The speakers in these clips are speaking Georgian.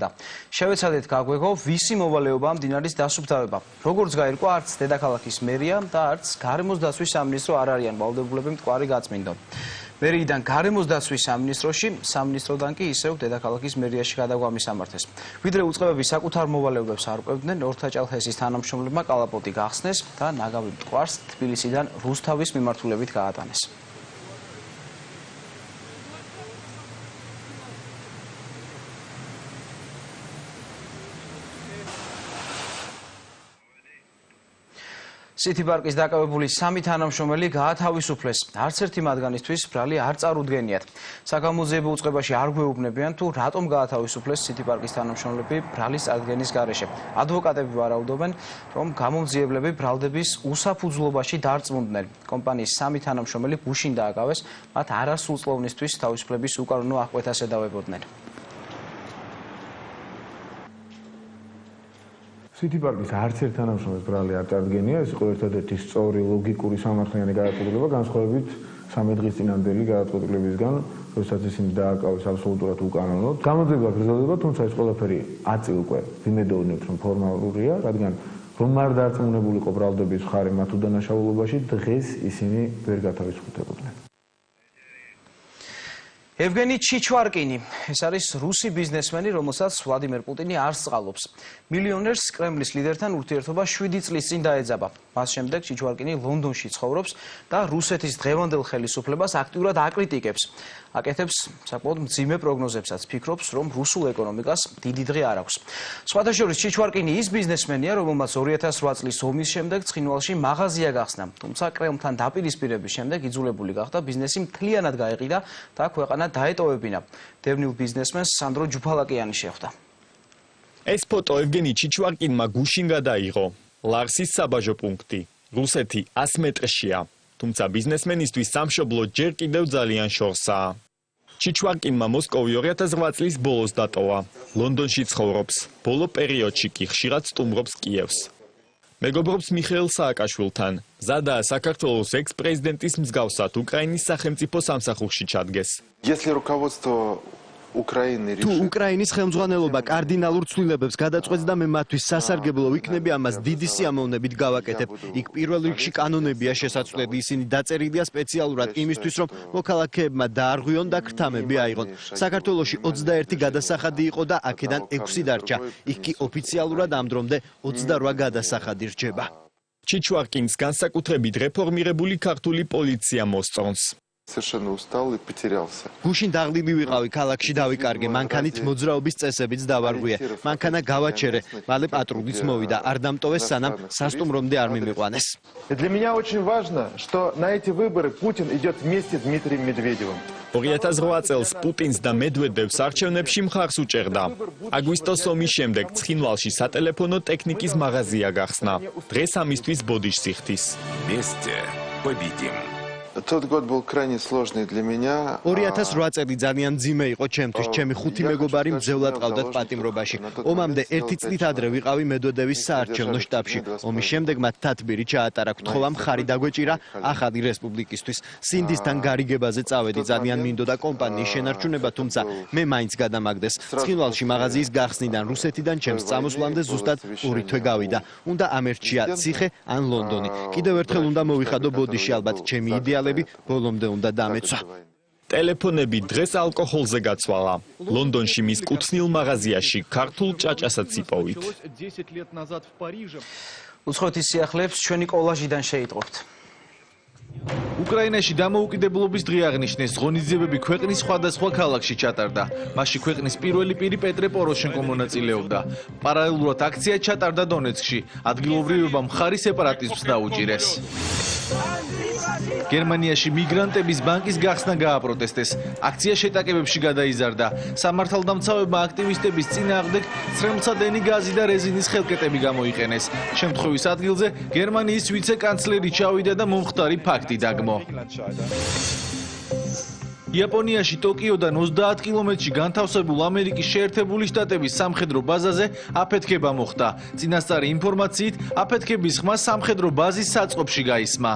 გაიზარდა. შევეცადეთ გაგვეგო, ვისი მოვალეობაა მდინარის დასუფთავება. Როგორც გაირკვა, არც დედაქალაქის მერია და არც გარემოს დაცვის სამინისტრო არ არიან ვალდებულები მტკვარი გაწმინდონ. მერიიდან გარემოს დაცვის სამინისტროში, სამინისტროდან კი ისევ დედაქალაქის მერიაში გადაგვამისამართეს. ვიდრე უწყებები საკუთარ მოვალეობებს არ ყვებდნენ, ორთაჭალხესის თანამშრომლებმა კალაპოტი გახსნეს და ნაგავი მტკვარს თბილისიდან რუსთავის მიმართულებით გაატანეს. City Park-ის დაკავებული 3 თანამშრომელი გაათავისუფლეს. არც ერთი მათგანისთვის ბრალი არ წარუდგენიათ. საგამოძიებო უწყებაში არ გვეუბნებიან თუ რატომ გაათავისუფლეს City Park-ის თანამშრომლები ბრალის წარდგენის გარეშე. ადვოკატები ვარაუდობენ, რომ გამომძიებლები ბრალდების უსაფუძვლობაში დარწმუნდნენ. კომპანიის 3 თანამშრომელი გუშინ დააკავეს, მათ არასრულწლოვნისთვის თავისუფლების უკანონო აღკვეთას ედავებოდნენ. City Park-ის არც ერთ თანამშრომელს ბრალი არ წარდგენია, ეს იყო ერთადერთი სწორი, ლოგიკური, სამართლიანი გადაწყვეტილება, განსხვავებით 3 დღის წინანდელი გადაწყვეტილებისგან, როდესაც ისინი დააკავეს აბსოლუტურად უკანონოდ. გამოძიება გრძელდება, თუმცა ეს ყველაფერი აწი უკვე ვიმედოვნებთ, რომ ფორმალურია, რადგან რომ არ დარწმუნებულიყო ბრალდების მხარე მათ უდანაშაულობაში, დღეს ისინი ვერ გათავისუფლებოდნენ. Evgeni Chichvarkini, ეს არის რუსი ბიზნესმენი, რომელსაც ვლადიმერ პუტინი არ სწყალობს. მილიონერს კრემლის ლიდერთან ურთიერთობა 7 წლის წინ დაეძაბა. მას შემდეგ Chichvarkini ლონდონში ცხოვრობს და რუსეთის დღევანდელ ხელისუფლებას აქტიურად აკრიტიკებს. აკეთებს საკმაოდ მძიმე პროგნოზებსაც, ფიქრობს, რომ რუსულ ეკონომიკას დიდი დღე არ აქვს. სხვადასხვა Chichvarkini ის ბიზნესმენია, რომელმაც 2008 წლის ომის შემდეგ ცხინვალში მაღაზია გახსნა, თუმცა კრემლთან დაპირისპირების შემდეგ იძულებული გახდა ბიზნესი მთლიანად გაეყიდა და ქვეყანა დაეტოვებინა. დევნილ ბიზნესმენს სანდრო ჯუფალაკიანი შეხვდა. ეს ფოტო ევგენი ჩიჩვარკინმა გუშინ გადაიღო. ლარსის საბაჟო პუნქტი. რუსეთი 100 მეტრშია. თუმცა ბიზნესმენისთვის სამშობლო ჯერ კიდევ ძალიან შორსაა. ჩიჩვარკინმა მოსკოვი 2008 წლის ბოლოს დატოვა. ლონდონში ცხოვრობს. ბოლო პერიოდში კი ხშირად სტუმრობს კიევს. მეგობრობს მიხეილ სააკაშვილთან. მზადაა საქართველოს ექს-პრეზიდენტის მსგავსად უკრაინის სახელმწიფო სამსახურში ჩადგეს. თუ უკრაინის ხელმძღვანელობა კარდინალურ ცვლილებებს გადაწყვეტს და მე მათთვის სასარგებლო ვიქნები, ამას დიდი სიამოვნებით გავაკეთებ. იქ პირველ რიგში კანონებია შესაძლებელი, ისინი დაწერილია სპეციალურად იმისთვის, რომ მოქალაქეებმა დაარღვიონ და ქრთამები აიღონ. საქართველოში 21 გადასახადი იყო და აქედან 6 დარჩა. იქ კი ოფიციალურად ამ დრომდე 28 გადასახადი რჩება. ჩიჩვარკინს განსაკუთრებით რეფორმირებული ქართული პოლიცია მოსწონს. Совершенно устал и потерялся. გუშინ დაღლილი ვიყავი, ქალაქში დავიკარგე, მანქანით მოძრაობის წესებიც დავარღვიე. მანქანა გავაჩერე, მალე პატრულიც მოვიდა, არ დამტოვეს სანამ სასტუმრომდე არ მიმიყვანეს. Для меня очень важно, что на эти выборы Путин идет вместе с Дмитрием Медведевым. 2008 წელს პუტინს და მედვედევს არჩევნებში მხარს უჭერდა. აგვისტოს ომის შემდეგ ცხინვალში სატელეფონო ტექნიკის მაღაზია გახსნა. დღეს ამისთვის ბოდიშს იხდის. Вместе победим. Тот год был крайне сложный для меня. 2008 წელი ძალიან მძიმე იყო ჩემთვის, ჩემი 5 მეგობარი მძევლად ყავდათ პატიმრობაში. ომამდე 1 წლით ადრე ვიყავი მედვედევის საარჩევნო შტაბში. ომის შემდეგ მათ თათბირი ჩაატარა, გთხოვა მხარი დაგვეჭირა ახალი რესპუბლიკისთვის. სინდისთან გარიგებაზე წავედი, ძალიან მინდოდა კომპანიის შენარჩუნება, თუმცა მე მაინც გადამაგდეს. ცხინვალში მაღაზიის გახსნიდან რუსეთიდან ჩემს წამოსვლამდე ზუსტად 2 თვე გავიდა. უნდა ამერჩია ციხე ან ლონდონი. კიდევ ერთხელ უნდა მოვიხადო ბოდიში, ალბათ ჩემი იდეა ბოლომდე უნდა დამეცვა. ტელეფონები დღეს ალკოჰოლზე გაცვალა. ლონდონში მის კუთვნილ მაღაზიაში ქართულ ჭაჭასაც იპოვით. უცხოეთის სიახლეებს ჩვენი კოლაჟიდან შეიტყობთ. უკრაინაში დამოუკიდებლობის დღე აღნიშნეს, ღონისძიებები ქვეყნის სხვადასხვა ქალაქში ჩატარდა. მასში ქვეყნის პირველი პირი პეტრე პოროშენკო მონაწილეობდა. პარალელურად აქცია ჩატარდა დონეცკში. ადგილობრივებამ მხარი სეპარატიზმს დაუჭირეს. გერმანიაში მიგრანტების ბანკის გახსნა გააპროტესტეს. აქცია შეტაკებებში გადაიზარდა. სამართალდამცავებმა აქტივისტების წინააღმდეგ ცრემლსადენი გაზი და რეზინის ხელკეტები გამოიყენეს. შემთხვევის ადგილზე გერმანიის ვიცე-კანცლერი ჩავიდა და მომხდარი ფაქტი დაგმო. იაპონიაში ტოკიოდან 30 კილომეტრში განთავსებულ ამერიკის შეერთებული შტატების სამხედრო ბაზაზე აფეთქება მოხდა. წინასწარი ინფორმაციით, აფეთქების ხმა სამხედრო ბაზის საწყობში გაისმა.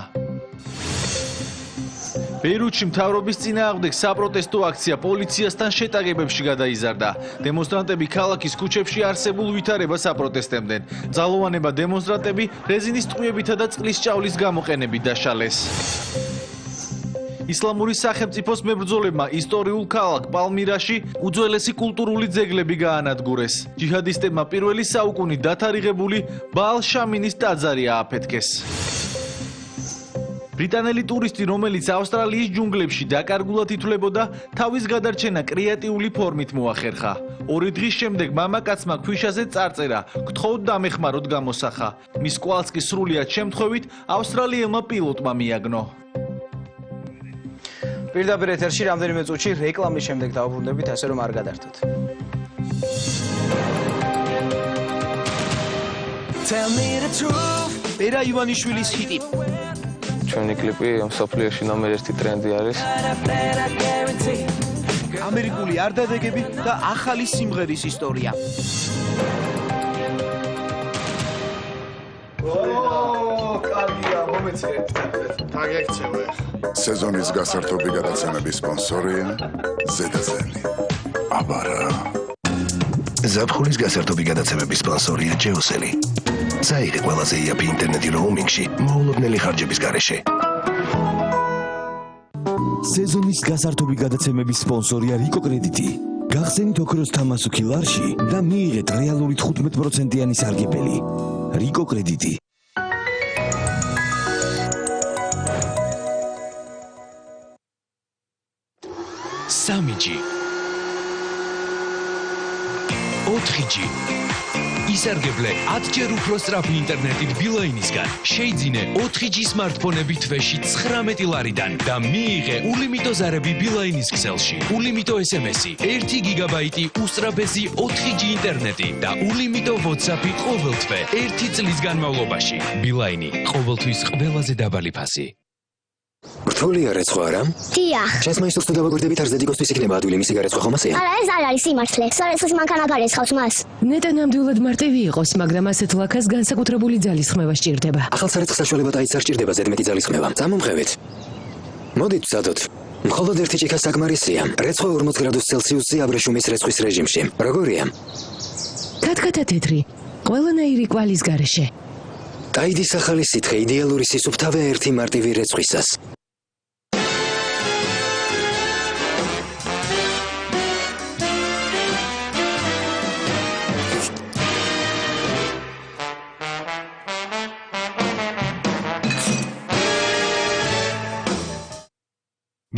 ბეირუთში მთავრობის წინააღმდეგ საპროტესტო აქცია პოლიციასთან შეტაკებებში გადაიზარდა. დემონსტრანტები ქალაქის ქუჩებში არსებულ ვითარებას აპროტესტებდნენ. ძალოვანება დემონსტრანტები რეზინის ტყვიებითა და წყლის ჭავლის გამოყენებით დაშალეს. ისლამური სახელმწიფოს მებრძოლებმა ისტორიულ ქალაქ პალმირაში უძველესი კულტურული ძეგლები გაანადგურეს. ჯიჰადისტებმა პირველი საუკუნით დათარიღებული ბაალ შამინის ტაძარი ააფეთქეს. ბრიტანელი ტურისტი, რომელიც ავსტრალიის ჯუნგლებში დაკარგულად ითვლებოდა, თავის გადარჩენა კრეატიული ფორმით მოახერხა. 2 დღის შემდეგ მამაკაცმა ქვიშაზე წარწერა, გთხოვთ დამეხმაროთ გამოსახა. მის კვალს კი სრულიად შემთხვევით ავსტრალიელმა პილოტმა მიაგნო. პირდაპირ ეთერში რამდენიმე წუთში რეკლამის შემდეგ დავუბრუნდებით, ასე რომ არ გადართოთ. პერა ივანიშვილის ჰიტი. ჩვენი კლიპი მსოფლიოში ნომერ 1 ტრენდი არის. ამერიკული არდადეგები და ახალი სიმღერის ისტორია. სეზონის გასართობი გადაცემების სპონსორია ზედაზენი. აბარა. ზაფხულის გასართობი გადაცემების სპონსორია ჯეოსელი. საერთოდ ყველაზე იაფი ინტერნეტი როუმინგში მოულოდნელი ხარჯების გარეშე. სეზონის გასართობი გადაცემების სპონსორია რიკო კრედიტი. გახსენით ოქროს თამასუქი ლარში და მიიღეთ რეალური 15%-იანი სარგებელი. რიკო კრედიტი. სამიჯი 4G ისარგებლე 10-ჯერ უფრო სწრაფი ინტერნეტით ბილაინისგან. შეიძინე 4G სმარტფონები თვეში 19 ლარიდან და მიიღე ულიმიტო ზარები ბილაინის ქსელში. ულიმიტო SMS-ი, 1 გიგაბაიტი უსწრაფესი 4G ინტერნეტი და ულიმიტო WhatsApp-ი ყოველ თვე 1 წლის განმავლობაში. ბილაინი ყოველთვის ყველაზე დაბალი ფასი. რთულია რეცხვა არა? დიახ. შენს მაისურს თუ დავაგვირდებით არ ზედიკოსთვის იქნება ადვილი მისი გარეცხვა ხომ ასეა? არა, ეს არ არის სიმართლე. სარეცხვის მანქანა გარესხავს მას. ნეტა ნამდვილად მარტივი იყოს, მაგრამ ასეთ ლაქას განსაკუთრებული ძალის ხმევა სჭირდება. ახალ სარეცხ საშუალებად აიც არ სჭირდება ზედმეტი ძალის ხმევა. წამომღებით. მოდით ვცადოთ. მხოლოდ ერთი ჭიქა საკმარისია. რეცხვა 40 გრადუს ცელსიუსზე აბრეშუმის რეცხვის რეჟიმში. როგორია? კატკატა თეთრი. ყველანაირი კვალის გარეშე. ტაიდის ახალი სითხე იდეალური სისუფთავეა ერთი მარტივი რეცხვისას.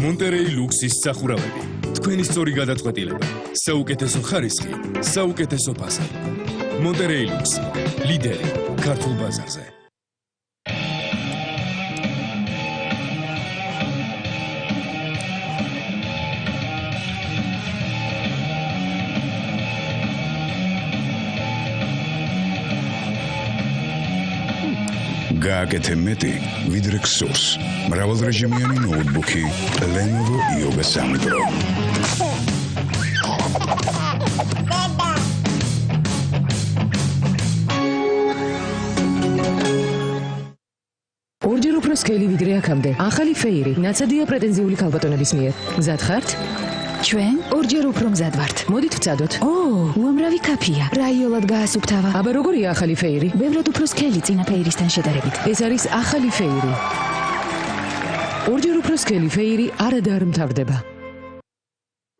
მონტერეი ლუქსის სახურავები. თქვენი სწორი გადაწყვეტილება, საუკეთესო ხარისხი, საუკეთესო ფასი. მონტერეი ლუქს, ლიდერი ქართულ ბაზარზე. გააკეთე მეტი, ვიდრე გსურს. მრავალრეჟიმიანი ნოუთბუქი Lenovo Yoga 3 Pro. ორჯერ უფრო სქელი ვიდრე აქამდე. ახალი ფეირი, ნაცადია პრეტენზიული ქალბატონების მიერ. მზად ხართ? ჩვენ ორჯერ უფრო მზად ვართ. მოდით ვცადოთ. უამრავი კაფეა. რაიოლად გაასუფთავა. აბა როგორია ახალი ფეირი? ბევრად უფრო სქელი წინა ფეირისთან შედარებით. ეს არის ახალი ფეირი. ორჯერ უფრო სქელი ფეირი არადა არ მთავრდება.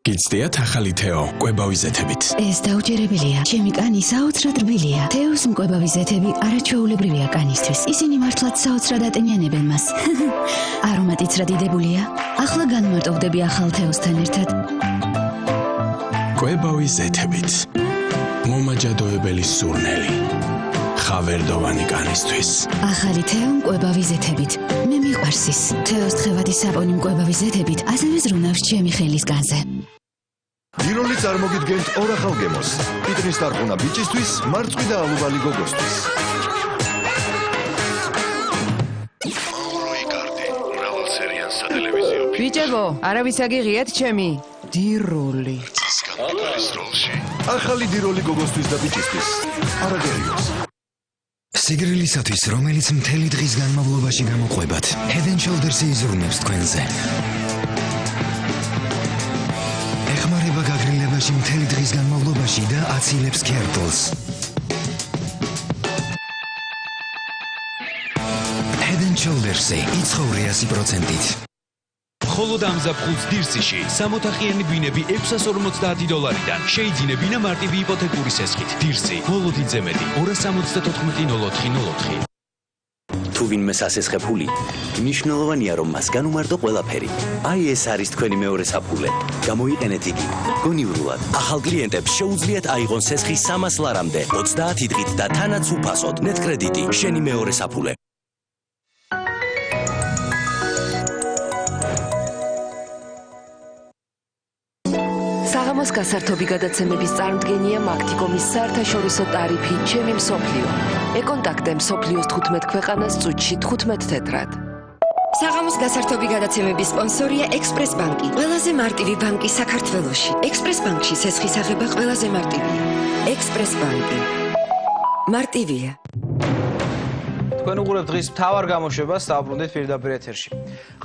გიცდიათ ახალი თეო, კვებავი ზეთებით. ეს დაუჯერებელია. ჩემი კანი საოცრად რბილია. თეოს მკვებავი ზეთები არაჩვეულებრივია კანისთვის. ისინი მართლაც საოცრად ატენიანებენ მას. არომატიც რა დიდებულია. ახლა განმარტოვდები ახალ თეოსთან ერთად. კვებავი ზეთებით. მომაჯადოებელი სურნელი. ხავერდოვანი კანისთვის. ახალი თეო მკვებავი ზეთებით. მე მიყვარს ის. თეოს თხევადი საპონი მკვებავი ზეთებით, ასევე ზრუნავს ჩემი ხელის განზე. იროლი წარმოგიდგენთ ორ ახალ გემოს. პიტრის დარღუნა ბიჭისთვის, მარწყვი და ალუბალი გოგოსთვის. ბიჭებო, არავის აგიღიათ ჩემი დიროლი. ახალი დიროლი გოგოსთვის და ბიჭისთვის. არაგერიოს. სიგრილისათვის, რომელიც მთელი დღის განმავლობაში გამოყვებათ, Head & Shoulders-ი იზრუნებს თქვენზე. ეხმარება გაგრილებაში მთელი დღის განმავლობაში და აცილებს ქერტლს. Head & Shoulders-ი იცხოვრე 100%-ით. მხოლოდ ამ ზაფხულს დირსიში 60-ხიანი ბინები $650-დან შეიძინებინა მარტივი იპოთეკური სესხით. დირსი, ბოლოდიძე მეტი 274-04-04. თუ ვინმე სასესხაფული, მნიშვნელოვანია რომ მას განუმარტო ყველაფერი. აი ეს არის თქვენი მეორე საფულე. გამოიყენეთ იგი. გონივრულად, ახალ კლიენტებს შეუძლიათ აიღონ სესხი 300 ლარამდე, 30 დღით და თანაც უფასოდ. ნეტკრედიტი, შენი მეორე საფულე. საღამოს გასართობი გადაცემების წარმოდგენია მაგთიკომის საერთაშორისო ტარიფი ჩემი მსოფლიო. ეკონტაქტე მსოფლიოს 15 ქვეყანას წუთში 15 თეტრად. საღამოს გასართობი გადაცემების სპონსორია ექსპრეს ბანკი. ყველაზე მარტივი ბანკი საქართველოში. ექსპრეს ბანკში სესხის აღება ყველაზე მარტივია. ექსპრეს ბანკი. მარტივია. თქვენ უყურებთ დღის მთავარ გამოშვებას, დავბრუნდით პირდაპირ ეთერში.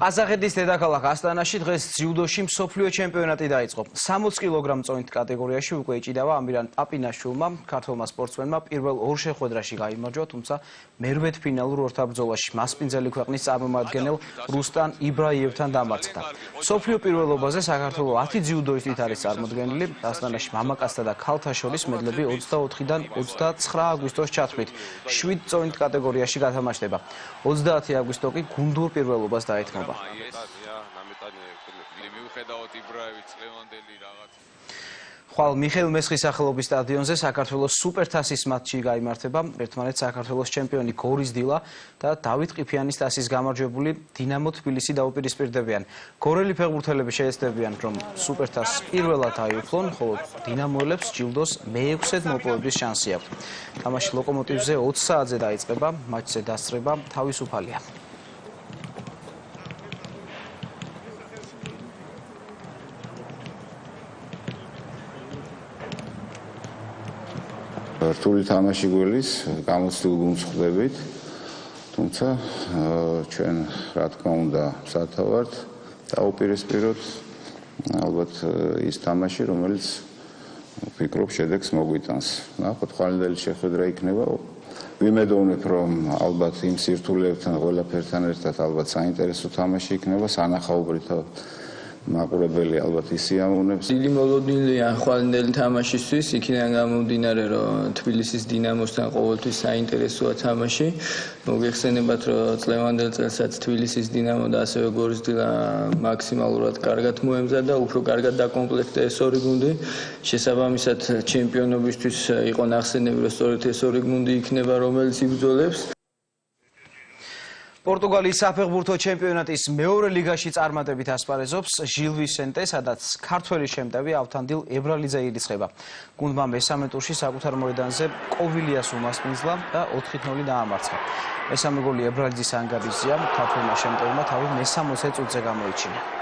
ყაზახეთის დედაქალაქ ასტანაში დღეს ძიუდოში მსოფლიო ჩემპიონატი დაიწყო. 60 კილოგრამ წონით კატეგორიაში უკვე იჭიდავა ამირან პაპინაშვილმა, ქართველმა სპორტსმენმა პირველ ორ შეხვედრაში გაიმარჯვა, თუმცა მერვედ ფინალურ ორთაბრძოლაში მასპინძელი ქვეყნის წარმომადგენელ რუსტან იბრაიევთან დამარცხდა. მსოფლიო პირველობაზე საქართველოს 10 ძიუდოისტით არის წარმოდგენილი. ასტანაში მამაკაცთა და ქალთა შორის მედლები 24-დან 29 აგვისტოს ჩათვლით 7 წონით კატეგორიაში გათამაშდება. 30 აგვისტო კი გუნდურ პირველობას დაეთმობა. ხვალ მიხეილ მესხის სახელობის სტადიონზე საქართველოს სუპერთასის მატჩი გაიმართება. ერთმანეთს საქართველოს ჩემპიონი გორის დილა და დავით ყიფიანის თასის გამარჯვებული დინამო თბილისი დაუპირისპირდებიან. გორელი ფეხბურთელები შეეცდებიან, რომ სუპერთასს პირველად აიუფლონ, ხოლო დინამოელებს ჯილდოს მე-6-ად მოპოვების შანსი აქვთ. თამაში ლოკომოტივზე 20 საათზე დაიწყება, მატჩზე დასწრება თავისუფალია. რთული თამაში გველის გამოცდილ გუნდს ხვდებით, თუმცა ჩვენ რა თქმა უნდა სათავართ დაუპირისპიროთ ალბათ ის თამაში, რომელიც ვფიქრობ შედეგს მოგვიტანს. ნახოთ, ხვალინდელი შეხვედრა იქნება. ვიმედოვნებ, რომ ალბათ იმ სირთულეებთან ყველაფერთან ერთად ალბათ საინტერესო თამაში იქნება, სანახაობრივ მაყურებელი ალბათ ისიამოვნებს. დიდი მოლოდინია ხვალინდელი თამაშისთვის, იქიდან გამომდინარე, რომ თბილისის დინამოსთან ყოველთვის საინტერესოა თამაში. მოგეხსენებათ, რომ წლევანდელ წელსაც თბილისის დინამო და ასევე გორის დილა მაქსიმალურად კარგად მოემზადა, უფრო კარგად დაკომპლექტდა ეს ორი გუნდი. შესაბამისად, ჩემპიონობისთვის იყო ნახსენები, რომ სწორედ ეს ორი გუნდი იქნება, რომელიც იბრძოლებს. პორტუგალიის საფეხბურთო ჩემპიონატის მეორე ლიგაში წარმატებით ასპარეზობს ჟილ ვისენტე, სადაც ქართველი შემტევი ავთანდილ ებრალიძე ირიცხება. გუნდმა მესამე ტურში საკუთარ მოედანზე კოვილიას უმასპინძლა და 4-0 დაამარცხა. მესამე გოლი ებრალიძის ანგარიშზეა, ქართველმა შემტევმა თავი მე-60 წუთზე გამოიჩინა.